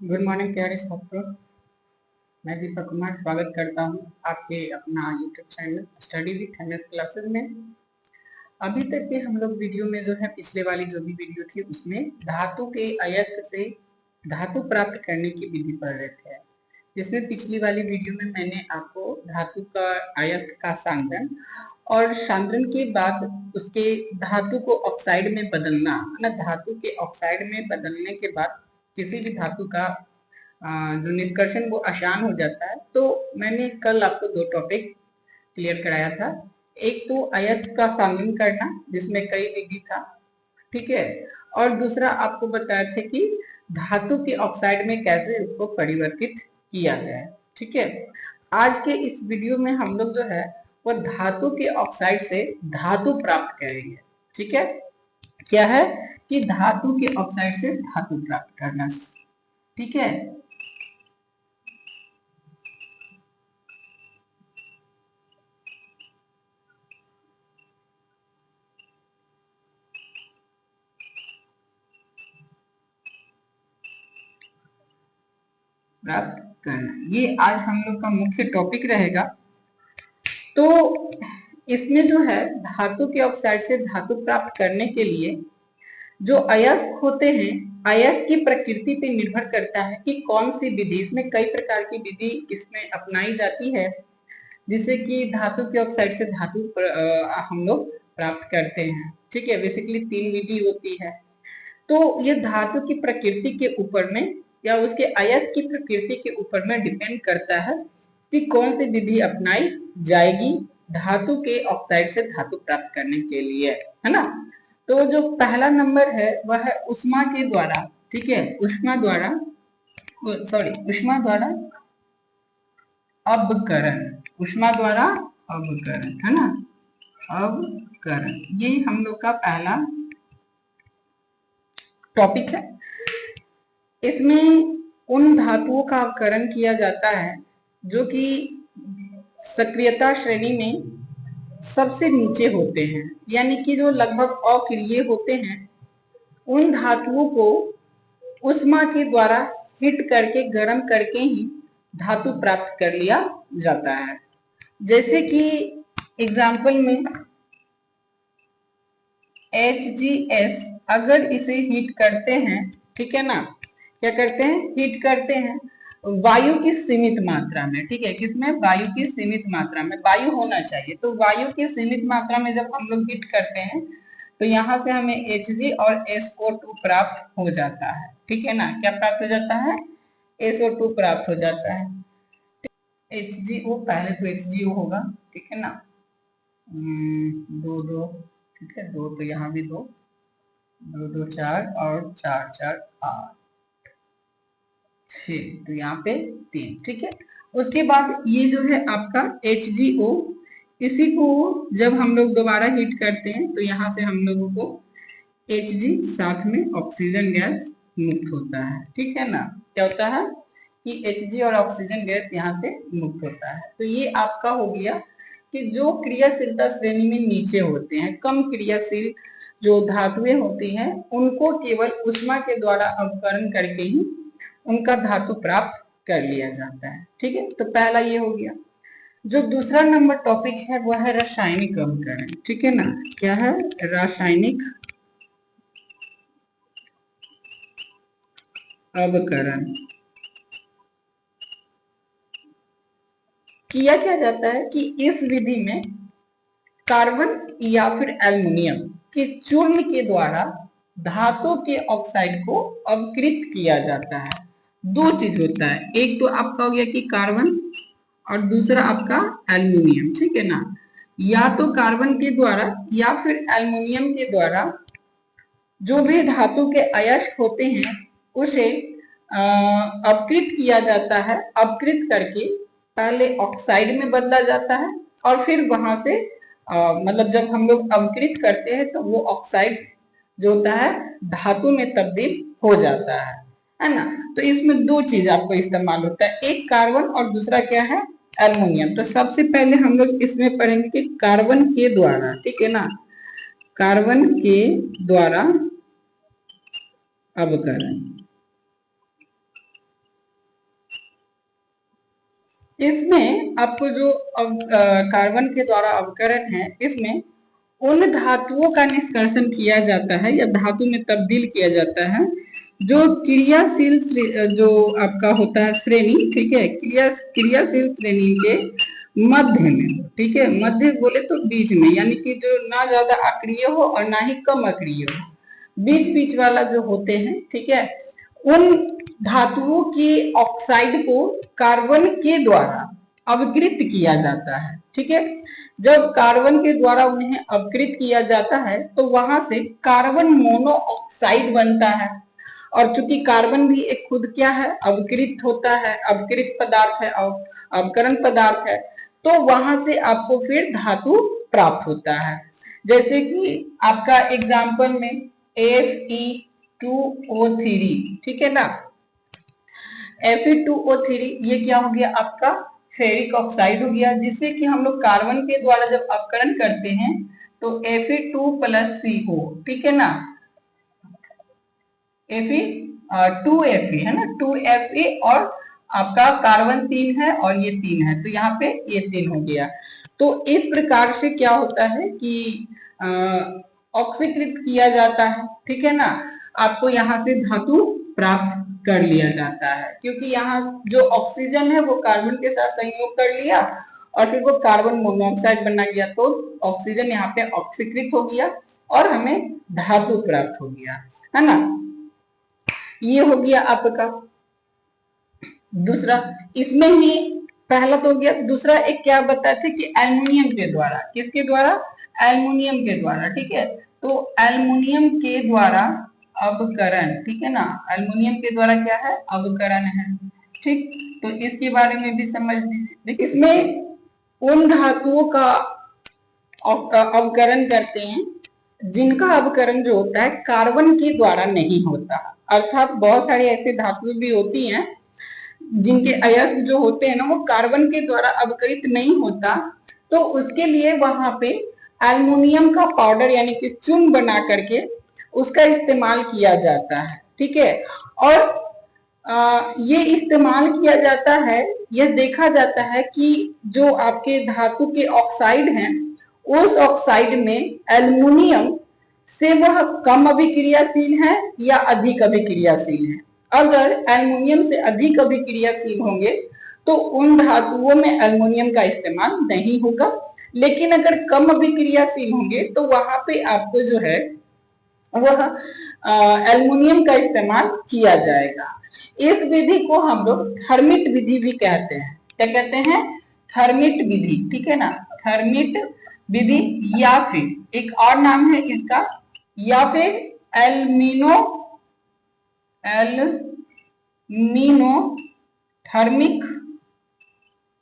Good morning प्यारे छात्रों। मैं दीपक कुमार स्वागत करता हूं आपके अपना YouTube channel study with MS classes में। अभी तक के हम लोग वीडियो में जो है पिछले वाली जो भी वीडियो थी उसमें धातु के अयस्क से धातु प्राप्त करने की विधि पढ़ रहे थे, जिसमें पिछली वाली वीडियो में मैंने आपको धातु का अयस्क का सांद्रण और सांद्रण के बाद उसके धातु को ऑक्साइड में बदलना ना, धातु के ऑक्साइड में बदलने के बाद किसी भी धातु का जो निष्कर्षण वो आसान हो जाता है। तो मैंने कल आपको दो टॉपिक क्लियर कराया था। एक तो अयस्क का सांद्रण करना जिसमें कई विधि था, ठीक है, और दूसरा आपको बताया था कि धातु के ऑक्साइड में कैसे उसको परिवर्तित किया जाए, ठीक है। आज के इस वीडियो में हम लोग जो है वो धातु के ऑक्साइड से धातु प्राप्त करेंगे, ठीक है। क्या है कि धातु के ऑक्साइड से धातु प्राप्त करना, ठीक है। प्राप्त करना ये आज हम लोग का मुख्य टॉपिक रहेगा। तो इसमें जो है धातु के ऑक्साइड से धातु प्राप्त करने के लिए जो अयस्क होते हैं, अयस्क की प्रकृति पे निर्भर करता है कि कौन सी विधि, इसमें कई प्रकार की विधि इसमें अपनाई जाती है जिससे कि धातु के ऑक्साइड से धातु हम लोग प्राप्त करते हैं, ठीक है। बेसिकली तीन विधि होती है। तो ये धातु की प्रकृति के ऊपर में या उसके अयस्क की प्रकृति के ऊपर में डिपेंड करता है कि कौन सी विधि अपनाई जाएगी धातु के ऑक्साइड से धातु प्राप्त करने के लिए, है ना। तो जो पहला नंबर है वह है ऊष्मा के द्वारा, ठीक है, ऊष्मा द्वारा अवकरण, ऊष्मा द्वारा अवकरण, है ना, अवकरण। ये हम लोग का पहला टॉपिक है। इसमें उन धातुओं का अवकरण किया जाता है जो कि सक्रियता श्रेणी में सबसे नीचे होते हैं, यानी कि जो लगभग अक्रिय होते हैं। उन धातुओं को ऊष्मा के द्वारा हीट करके गर्म करके ही धातु प्राप्त कर लिया जाता है। जैसे कि एग्जाम्पल में HgS, अगर इसे हीट करते हैं, ठीक है ना, क्या करते हैं, हीट करते हैं वायु की सीमित मात्रा में, ठीक है, किसमें, वायु की सीमित मात्रा में, वायु होना चाहिए। तो वायु की सीमित मात्रा में जब हम लोग हीट करते हैं तो यहाँ से हमें Hg और SO2 प्राप्त हो जाता है, ठीक है ना। क्या प्राप्त हो जाता है, SO2 प्राप्त हो जाता है। HgO, पहले तो HgO होगा, ठीक है ना, दो दो, ठीक है, दो तो यहाँ भी दो, दो दो चार और चार चार आठ, तो यहाँ पे तीन, ठीक है। उसके बाद ये जो है आपका HgO, इसी को जब हम लोग दोबारा हीट करते हैं तो यहाँ से हम लोगों को Hg साथ में ऑक्सीजन गैस मुक्त होता है, ठीक है ना। क्या होता है कि Hg और ऑक्सीजन गैस यहाँ से मुक्त होता है। तो ये आपका हो गया कि जो क्रियाशीलता श्रेणी में नीचे होते हैं, कम क्रियाशील जो धातुएं होती हैं, उनको केवल ऊष्मा के द्वारा अवकरण करके ही उनका धातु प्राप्त कर लिया जाता है, ठीक है। तो पहला ये हो गया। जो दूसरा नंबर टॉपिक है वह है रासायनिक अवकरण, ठीक है ना। क्या है, रासायनिक अवकरण। किया क्या जाता है कि इस विधि में कार्बन या फिर एल्युमिनियम के चूर्ण के द्वारा धातु के ऑक्साइड को अवकृत किया जाता है। दो चीज होता है, एक तो आपका हो गया कि कार्बन और दूसरा आपका एल्युमिनियम, ठीक है ना। या तो कार्बन के द्वारा या फिर एल्युमिनियम के द्वारा जो भी धातु के अयस्क होते हैं उसे अपकृत किया जाता है। अपकृत करके पहले ऑक्साइड में बदला जाता है और फिर वहां से मतलब जब हम लोग अपकृत करते हैं तो वो ऑक्साइड जो होता है धातु में तब्दील हो जाता है ना। तो इसमें दो चीज आपको इस्तेमाल होता है, एक कार्बन और दूसरा क्या है, एल्युमिनियम। तो सबसे पहले हम लोग इसमें पढ़ेंगे कि कार्बन के द्वारा, ठीक है ना, कार्बन के द्वारा अवकरण। इसमें आपको जो कार्बन के द्वारा अवकरण है, इसमें उन धातुओं का निष्कर्षण किया जाता है या धातु में तब्दील किया जाता है जो क्रियाशील जो आपका होता है श्रेणी, ठीक है, क्रियाशील श्रेणी के मध्य में, ठीक है, मध्य बोले तो बीच में, यानी कि जो ना ज्यादा अक्रिय हो और ना ही कम अक्रिय हो, बीच बीच वाला जो होते हैं, ठीक है, उन धातुओं की ऑक्साइड को कार्बन के द्वारा अवकृत किया जाता है, ठीक है। जब कार्बन के द्वारा उन्हें अवकृत किया जाता है तो वहां से कार्बन मोनोऑक्साइड बनता है, और चूंकि कार्बन भी एक खुद क्या है, अवकृत होता है, अवकृत पदार्थ है, अवकरण पदार्थ है, तो वहां से आपको फिर धातु प्राप्त होता है। जैसे कि आपका एग्जाम्पल में Fe2O3, ठीक है ना, Fe2O3 ये क्या हो गया, आपका फेरिक ऑक्साइड हो गया, जिससे कि हम लोग कार्बन के द्वारा जब अपकरण करते हैं तो Fe2+CO, ठीक है ना, Fe2Fe है ना, 2Fe, और आपका कार्बन 3 है और ये 3 है, तो यहाँ पे ये 3 हो गया। तो इस प्रकार से क्या होता है कि ऑक्सीकृत किया जाता है, ठीक है ना, आपको यहाँ से धातु प्राप्त कर लिया जाता है, क्योंकि यहाँ जो ऑक्सीजन है वो कार्बन के साथ संयोग कर लिया और फिर वो कार्बन मोनोऑक्साइड बना गया, तो ऑक्सीजन यहाँ पे ऑक्सीकृत हो गया और हमें धातु प्राप्त हो गया, है ना। ये हो गया आपका दूसरा। इसमें ही पहला तो हो गया, दूसरा एक क्या बताए थे कि एल्युमिनियम के द्वारा, किसके द्वारा, एल्युमिनियम के द्वारा, ठीक है, तो एल्युमिनियम के द्वारा अवकरण, ठीक है ना, एल्युमिनियम के द्वारा क्या है, अवकरण है, ठीक, तो इसके बारे में भी समझ लीजिए। इसमें उन धातुओं का अवकरण करते हैं जिनका अवकरण जो होता है कार्बन के द्वारा नहीं होता, अर्थात बहुत सारी ऐसी धातुएं भी होती हैं जिनके अयस्क जो होते हैं ना वो कार्बन के द्वारा अवकरित नहीं होता, तो उसके लिए वहां पे एल्युमिनियम का पाउडर यानी कि चून बना करके उसका इस्तेमाल किया जाता है, ठीक है। और ये इस्तेमाल किया जाता है, यह देखा जाता है कि जो आपके धातु के ऑक्साइड हैं उस ऑक्साइड में एल्युमिनियम से वह कम अभिक्रियाशील है या अधिक अभिक्रियाशील है। अगर एल्युमिनियम से अधिक अभिक्रियाशील होंगे तो उन धातुओं में एल्युमिनियम का इस्तेमाल नहीं होगा, लेकिन अगर कम अभिक्रियाशील होंगे तो वहां पे आपको जो है वह एल्युमिनियम का इस्तेमाल किया जाएगा। इस विधि को हम लोग थर्मिट विधि भी कहते हैं। क्या कहते हैं, थर्मिट विधि, ठीक है ना, थर्मिट विधि, या फिर एक और नाम है इसका, या फिर एल्मिनो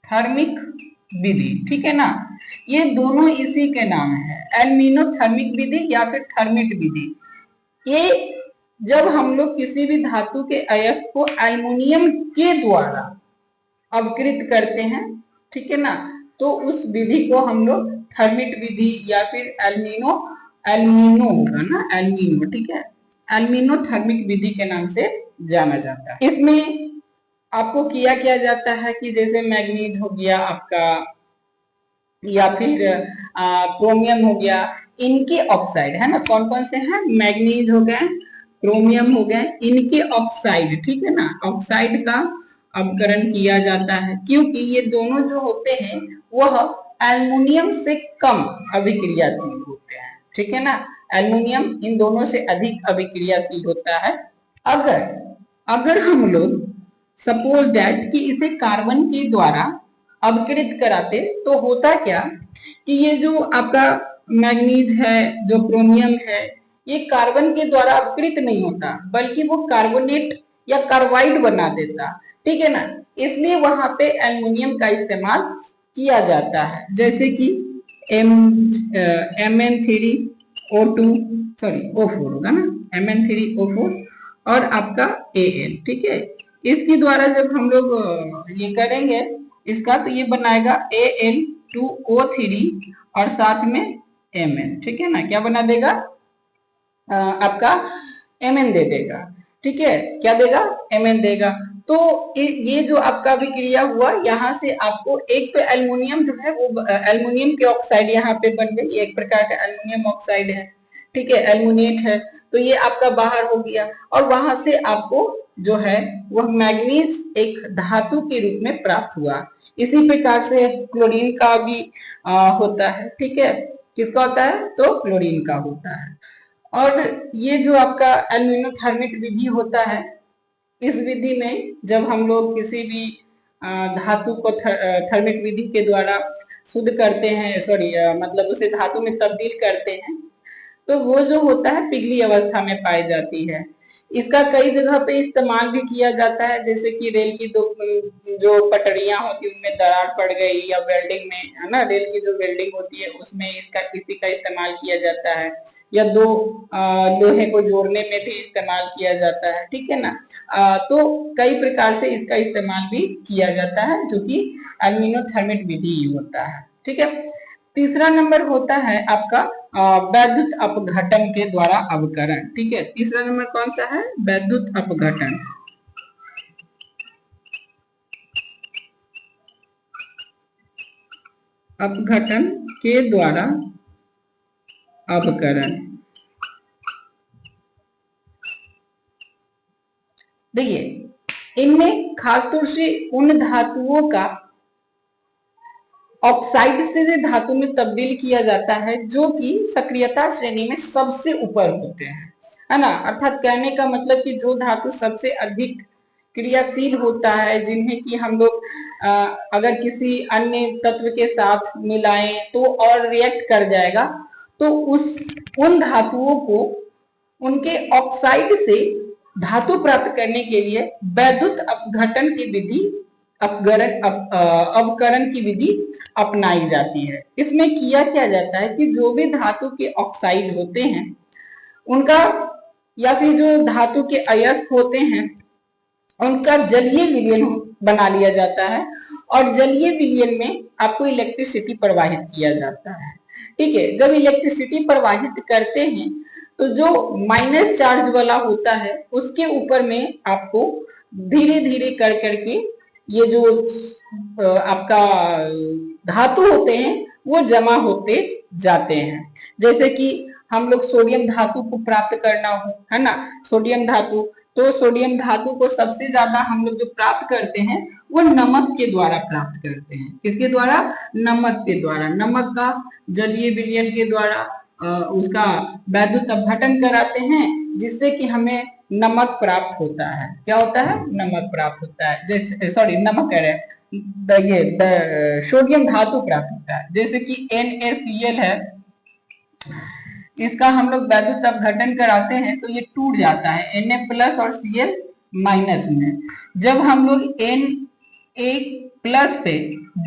थर्मिक विधि, ठीक है ना, ये दोनों इसी के नाम है, एल्मिनोथर्मिक विधि या फिर थर्मिट विधि। ये जब हम लोग किसी भी धातु के अयस्क को एल्युमिनियम के द्वारा अवकृत करते हैं, ठीक है ना, तो उस विधि को हम लोग थर्मिट विधि या फिर एल्मिनो होगा ना, एल्मिनो, ठीक है, एल्मिनोथर्मिक विधि के नाम से जाना जाता है। इसमें आपको क्या जाता है कि जैसे मैग्नीज हो गया आपका या फिर क्रोमियम हो गया, इनके ऑक्साइड है ना, कौन कौन से हैं, मैग्नीज हो गए, क्रोमियम हो गए, इनके ऑक्साइड, ठीक है ना, ऑक्साइड का अवकरण किया जाता है, क्योंकि ये दोनों जो होते हैं वह एल्युमिनियम से कम अभिक्रियाशील होते हैं, ठीक है ना, एल्युमिनियम इन दोनों से अधिक अभिक्रियाशील होता है। अगर हम लोग सपोज दैट कि इसे कार्बन के द्वारा अवकृत कराते तो होता क्या कि ये जो आपका मैग्नीज है, जो क्रोमियम है, ये कार्बन के द्वारा अपकृत नहीं होता बल्कि वो कार्बोनेट या कार्बाइड बना देता, ठीक है ना, इसलिए वहां पे एल्युमिनियम का इस्तेमाल किया जाता है, जैसे कि MN3O2 सॉरी O4 होगा ना, MN3O4 और आपका Al, ठीक है, इसके द्वारा जब हम लोग ये करेंगे इसका तो ये बनाएगा Al2O3 और साथ में Mn, ठीक है ना, क्या बना देगा, आपका Mn दे देगा, ठीक है, क्या देगा, Mn देगा। तो ये जो आपका अभिक्रिया हुआ, यहाँ से आपको एक तो एल्युमिनियम जो है वो एल्युमिनियम के ऑक्साइड यहाँ पे बन गई, एक प्रकार का एल्युमिनियम ऑक्साइड है, ठीक है, एल्युमिनेट है, तो ये आपका बाहर हो गया। और वहां से आपको जो है वह मैग्नीज एक धातु के रूप में प्राप्त हुआ। इसी प्रकार से क्लोरीन का भी होता है, ठीक है, किसका होता है, तो क्लोरीन का होता है। और ये जो आपका एल्यूमिनोथर्मिक विधि होता है, इस विधि में जब हम लोग किसी भी धातु को थर्मिक विधि के द्वारा शुद्ध करते हैं, सॉरी मतलब उसे धातु में तब्दील करते हैं, तो वो जो होता है पिघली अवस्था में पाई जाती है। इसका कई जगह पे इस्तेमाल भी किया जाता है, जैसे कि रेल की दो जो पटरियां होती है उनमें दरार पड़ गई, या वेल्डिंग में, है ना, रेल की जो वेल्डिंग होती है उसमें इसी का इस्तेमाल किया जाता है, या दो लोहे को जोड़ने में भी इस्तेमाल किया जाता है, ठीक है ना। तो कई प्रकार से इसका इस्तेमाल भी किया जाता है, जो कि एल्यूमिनोथर्मिक विधि होता है, ठीक है। तीसरा नंबर होता है आपका वैद्युत अपघटन के द्वारा अवकरण, ठीक है। तीसरा नंबर कौन सा है, वैद्युत अपघटन। अपघटन के द्वारा अवकरण। देखिए इनमें खासतौर से उन धातुओं का ऑक्साइड से धातु में तब्दील किया जाता है जो कि सक्रियता श्रेणी में सबसे ऊपर होते हैं, है ना। अर्थात कहने का मतलब कि जो धातु सबसे अधिक क्रियाशील होता है, जिन्हें कि हम लोग अगर किसी अन्य तत्व के साथ मिलाएं तो और रिएक्ट कर जाएगा, तो उन धातुओं को उनके ऑक्साइड से धातु प्राप्त करने के लिए वैद्युत अपघटन की विधि, अवकरण की विधि अपनाई जाती है। इसमें किया क्या जाता है कि जो भी धातु के ऑक्साइड होते हैं उनका, या फिर जो धातु के अयस्क होते हैं उनका जलीय विलयन बना लिया जाता है, और जलीय विलयन में आपको इलेक्ट्रिसिटी प्रवाहित किया जाता है, ठीक है। जब इलेक्ट्रिसिटी प्रवाहित करते हैं तो जो माइनस चार्ज वाला होता है उसके ऊपर में आपको धीरे धीरे कर करके ये जो आपका धातु होते हैं वो जमा होते जाते हैं। जैसे कि हम लोग सोडियम धातु को प्राप्त करना हो, है ना, सोडियम धातु, तो सोडियम धातु को सबसे ज्यादा हम लोग जो प्राप्त करते हैं वो नमक के द्वारा प्राप्त करते हैं। किसके द्वारा, नमक के द्वारा। नमक का जलीय विलयन के द्वारा उसका वैद्युत अपघटन कराते हैं, जिससे कि हमें नमक प्राप्त होता है। क्या होता है, नमक प्राप्त होता है। जैसे सॉरी नमक कह रहे हैं, ये सोडियम धातु प्राप्त होता है। जैसे कि NaCl है, इसका हम लोग वैद्युत अपघटन कराते हैं तो ये टूट जाता है Na प्लस और Cl माइनस में। जब हम लोग Na प्लस पे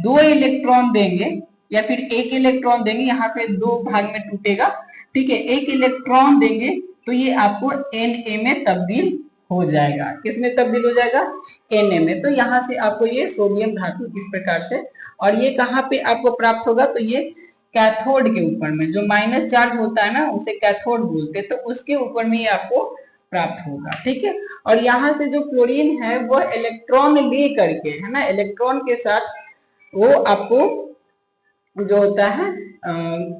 2 इलेक्ट्रॉन देंगे या फिर 1 इलेक्ट्रॉन देंगे, यहाँ पे 2 भाग में टूटेगा, ठीक है, 1 इलेक्ट्रॉन देंगे तो ये आपको Na में तब्दील हो जाएगा। किस में तब्दील हो जाएगा, Na में। तो यहाँ से आपको ये सोडियम धातु इस प्रकार से, और ये कहाँ पे आपको प्राप्त होगा, तो ये कैथोड के ऊपर में, जो माइनस चार्ज होता है ना उसे कैथोड बोलते हैं, तो उसके ऊपर में ये आपको प्राप्त होगा, ठीक है। और यहाँ से जो क्लोरीन है वह इलेक्ट्रॉन ले करके, है ना, इलेक्ट्रॉन के साथ वो आपको जो होता है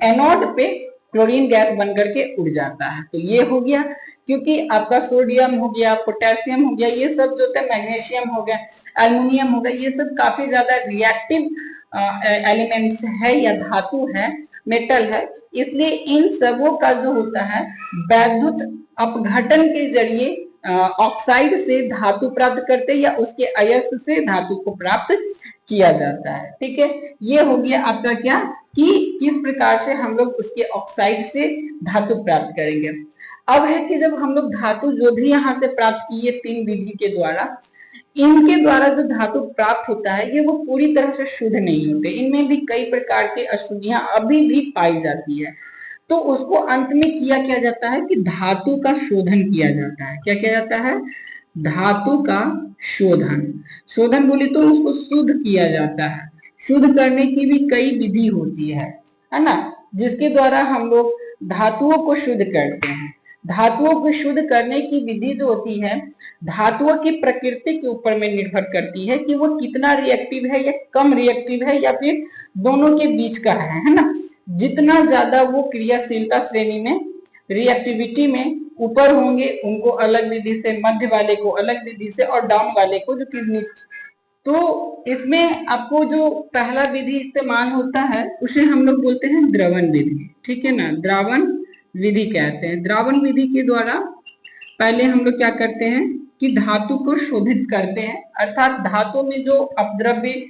एनोड पे क्लोरीन गैस बन करके उड़ जाता है। तो ये हो गया, क्योंकि आपका सोडियम हो गया, पोटेशियम हो गया, ये सब जो होता है, मैग्नीशियम हो गया, एल्युमिनियम हो गया, ये सब काफी ज्यादा रिएक्टिव एलिमेंट्स है या धातु है, मेटल है, इसलिए इन सबों का जो होता है वैद्युत अपघटन के जरिए ऑक्साइड से धातु प्राप्त करते या उसके अयस्क से धातु को प्राप्त किया जाता है, ठीक है। ये हो गया आपका क्या, कि किस प्रकार से हम लोग उसके ऑक्साइड से धातु प्राप्त करेंगे। अब है कि जब हम लोग धातु जो भी यहाँ से प्राप्त किए 3 विधि के द्वारा, इनके द्वारा जो धातु प्राप्त होता है ये वो पूरी तरह से शुद्ध नहीं होते, इनमें भी कई प्रकार की अशुद्धियां अभी भी पाई जाती है। तो उसको अंत में किया जाता है कि धातु का शोधन किया जाता है। क्या किया जाता है, धातु का शोधन। शोधन बोली तो उसको शुद्ध किया जाता है। शुद्ध करने की भी कई विधि होती है ना, जिसके द्वारा हम लोग धातुओं को शुद्ध करते हैं। धातुओं को शुद्ध करने की विधि जो होती है धातुओं की प्रकृति के ऊपर में निर्भर करती है कि वो कितना रिएक्टिव है या कम रिएक्टिव है या फिर दोनों के बीच का है ना। जितना ज्यादा वो क्रियाशीलता श्रेणी में रिएक्टिविटी में ऊपर होंगे उनको अलग विधि से, मध्य वाले को अलग विधि से और डाउन वाले को जो कि तो इसमें आपको जो पहला विधि इस्तेमाल होता है उसे हम लोग बोलते हैं द्रवण विधि, ठीक है ना। द्रवण विधि कहते हैं। द्रवण विधि के द्वारा पहले हम लोग क्या करते हैं कि धातु को शोधित करते हैं, अर्थात धातु में जो अपद्रव्य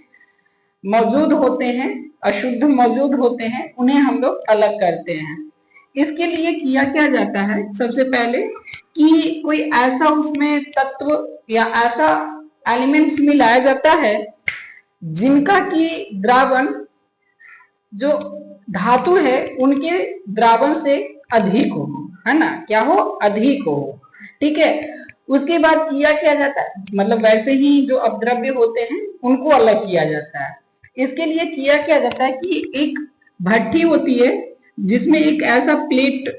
मौजूद होते हैं, अशुद्ध मौजूद होते हैं, उन्हें हम लोग अलग करते हैं। इसके लिए किया क्या जाता है, सबसे पहले कि कोई ऐसा उसमें तत्व या ऐसा एलिमेंट्स मिलाया जाता है जिनका की द्रावण जो धातु है उनके द्रावण से अधिक हो, है ना, क्या हो, अधिक हो, ठीक है। उसके बाद किया क्या जाता है, मतलब वैसे ही जो अपद्रव्य होते हैं उनको अलग किया जाता है। इसके लिए किया क्या जाता है कि एक भट्ठी होती है जिसमें एक ऐसा प्लेट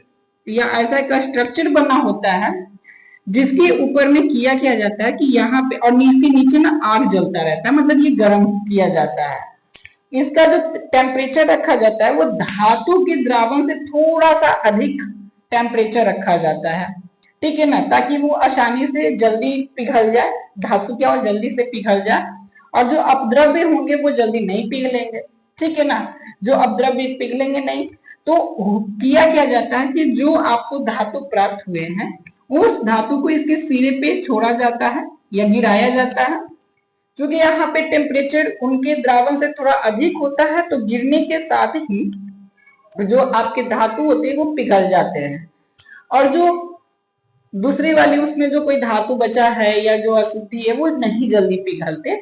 या ऐसा एक स्ट्रक्चर बना होता है जिसके ऊपर में किया क्या जाता है कि यहाँ पे और इसके नीचे ना आग जलता रहता है, मतलब ये गर्म किया जाता है। इसका जो टेम्परेचर रखा जाता है वो धातु के द्रावण से थोड़ा सा अधिक टेम्परेचर रखा जाता है, ठीक है ना, ताकि वो आसानी से जल्दी पिघल जाए, धातु क्या हो जल्दी से पिघल जाए और जो अपद्रव्य होंगे वो जल्दी नहीं पिघलेंगे, ठीक है ना। जो अपद्रव्य पिघलेंगे नहीं तो किया क्या जाता है कि जो आपको धातु प्राप्त हुए हैं उस धातु को इसके सिरे पे छोड़ा जाता है या गिराया जाता है। क्योंकि यहाँ पे टेम्परेचर उनके द्रावण से थोड़ा अधिक होता है तो गिरने के साथ ही जो आपके धातु होते हैं वो पिघल जाते हैं और जो दूसरी वाली उसमें जो कोई धातु बचा है या जो अशुद्धि है वो नहीं जल्दी पिघलते,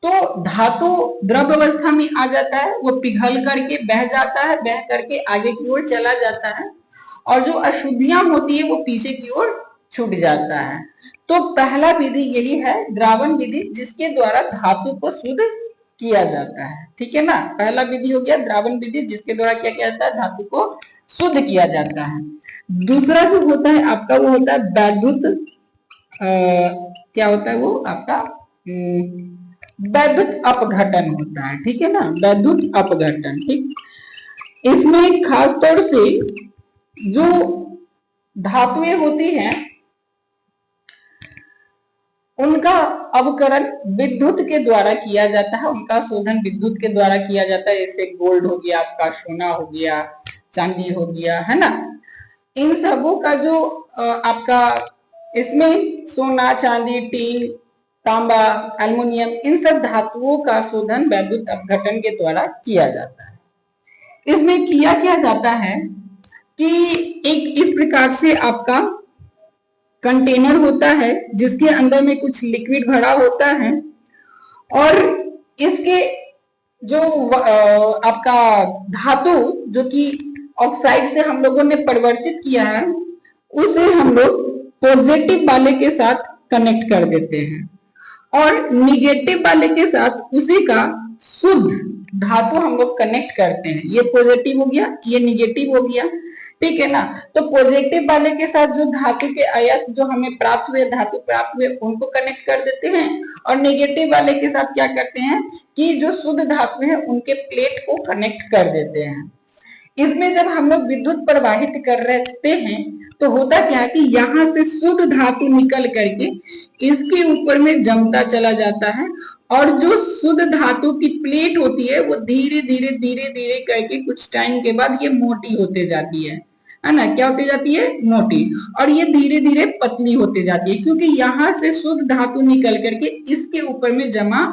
तो धातु द्रव अवस्था में आ जाता है, वो पिघल करके बह जाता है, बह करके आगे की ओर चला जाता है और जो अशुद्धियां होती है वो पीछे की ओर छूट जाता है। तो पहला विधि यही है द्रावण विधि जिसके द्वारा धातु को शुद्ध किया जाता है, ठीक है ना। पहला विधि हो गया द्रावण विधि जिसके द्वारा क्या किया जाता है, धातु को शुद्ध किया जाता है। दूसरा जो होता है आपका वो होता है वैद्युत, क्या होता है वो आपका वैद्युत अपघटन होता है, ठीक है ना, वैद्युत अपघटन। ठीक, इसमें खास तौर से जो धातुएं होती हैं उनका अवकरण विद्युत के द्वारा किया जाता है, उनका शोधन विद्युत के द्वारा किया जाता है। जैसे गोल्ड हो गया, आपका सोना हो गया, चांदी हो गया, है ना। इन सबों का जो आपका इसमें सोना, चांदी, टीन, तांबा, एल्युमिनियम, इन सब धातुओं का शोधन वैद्युत अपघटन के द्वारा किया जाता है। इसमें किया क्या जाता है कि एक इस प्रकार से आपका कंटेनर होता है जिसके अंदर में कुछ लिक्विड भरा होता है और इसके जो आपका धातु जो कि ऑक्साइड से हम लोगों ने परिवर्तित किया है उसे हम लोग पॉजिटिव वाले के साथ कनेक्ट कर देते हैं और निगेटिव वाले के साथ उसी का शुद्ध धातु हम लोग कनेक्ट करते हैं। ये पॉजिटिव हो गया, ये निगेटिव हो गया, ठीक है ना। तो पॉजिटिव वाले के साथ जो धातु के अयस्क जो हमें प्राप्त हुए, धातु प्राप्त हुए, उनको कनेक्ट कर देते हैं और नेगेटिव वाले के साथ क्या करते हैं कि जो शुद्ध धातु है उनके प्लेट को कनेक्ट कर देते हैं। इसमें जब हम लोग विद्युत प्रवाहित कर रहे हैं तो होता क्या है कि यहाँ से शुद्ध धातु निकल करके इसके ऊपर में जमता चला जाता है और जो शुद्ध धातु की प्लेट होती है वो धीरे धीरे धीरे धीरे करके कुछ टाइम के बाद ये मोटी होते जाती है ना, क्या होती जाती है, मोटी, और ये धीरे धीरे पतली होते जाती है क्योंकि यहाँ से शुद्ध धातु निकल करके इसके ऊपर में जमा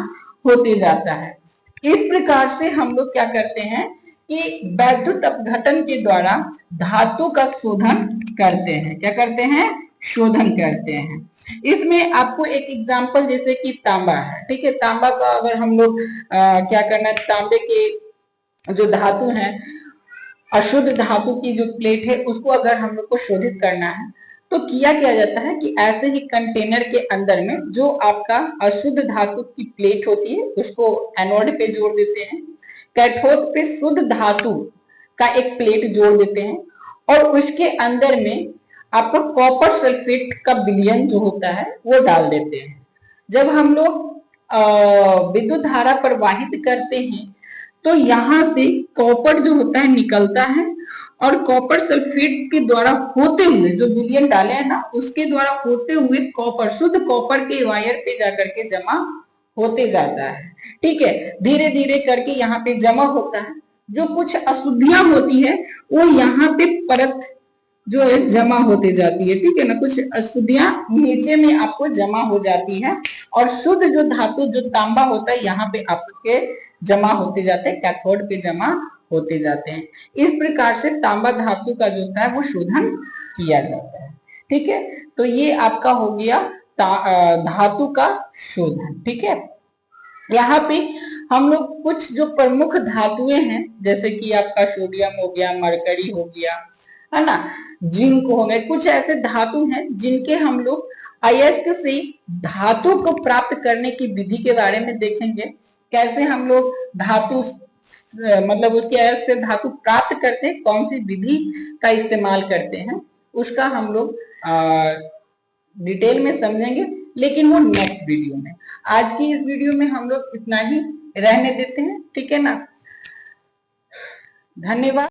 होते जाता है। इस प्रकार से हम लोग क्या करते हैं कि वैद्युत अपघटन के द्वारा धातु का शोधन करते हैं। क्या करते हैं, शोधन करते हैं। इसमें आपको एक एग्जांपल जैसे कि तांबा है, ठीक है। तांबा का अगर हम लोग क्या करना है, तांबे के जो धातु है, अशुद्ध धातु की जो प्लेट है उसको अगर हम लोग को शोधित करना है तो किया जाता है कि ऐसे ही कंटेनर के अंदर में जो आपका अशुद्ध धातु की प्लेट होती है उसको एनोड पे जोड़ देते हैं, कैथोड पे शुद्ध धातु का एक प्लेट जोड़ देते हैं और उसके अंदर में आपका कॉपर सल्फेट का विलयन जो होता है वो डाल देते हैं। जब हम लोग विद्युत धारा प्रवाहित करते हैं तो यहाँ से कॉपर जो होता है निकलता है और कॉपर सल्फेट के द्वारा होते हुए जो विलयन डाले हैं ना उसके द्वारा होते हुए कॉपर शुद्ध कॉपर के वायर पे जाकर के जमा होते जाता है। ठीक है, धीरे धीरे करके यहाँ पे जमा होता है। जो कुछ अशुद्धियां होती है वो यहाँ पे परत जो है जमा होते जाती है। ठीक है ना, कुछ अशुद्धियां नीचे में आपको जमा हो जाती है और शुद्ध जो धातु जो तांबा होता है यहाँ पे आपके जमा होते जाते हैं, कैथोड पे जमा होते जाते हैं। इस प्रकार से तांबा धातु का जो होता है वो शोधन किया जाता है। ठीक है, तो ये आपका हो गया धातु का शोधन। ठीक है, यहाँ पे हम लोग कुछ जो प्रमुख धातुएं हैं जैसे कि आपका सोडियम हो गया, मरकरी हो गया, है ना, जिंक हो गए, कुछ ऐसे धातु हैं जिनके हम लोग अयस्क से धातु को प्राप्त करने की विधि के बारे में देखेंगे। कैसे हम लोग धातु मतलब उसके अयस्क से धातु प्राप्त करते हैं, कौन सी विधि का इस्तेमाल करते हैं, उसका हम लोग डिटेल में समझेंगे, लेकिन वो नेक्स्ट वीडियो में। आज की इस वीडियो में हम लोग इतना ही रहने देते हैं। ठीक है ना, धन्यवाद।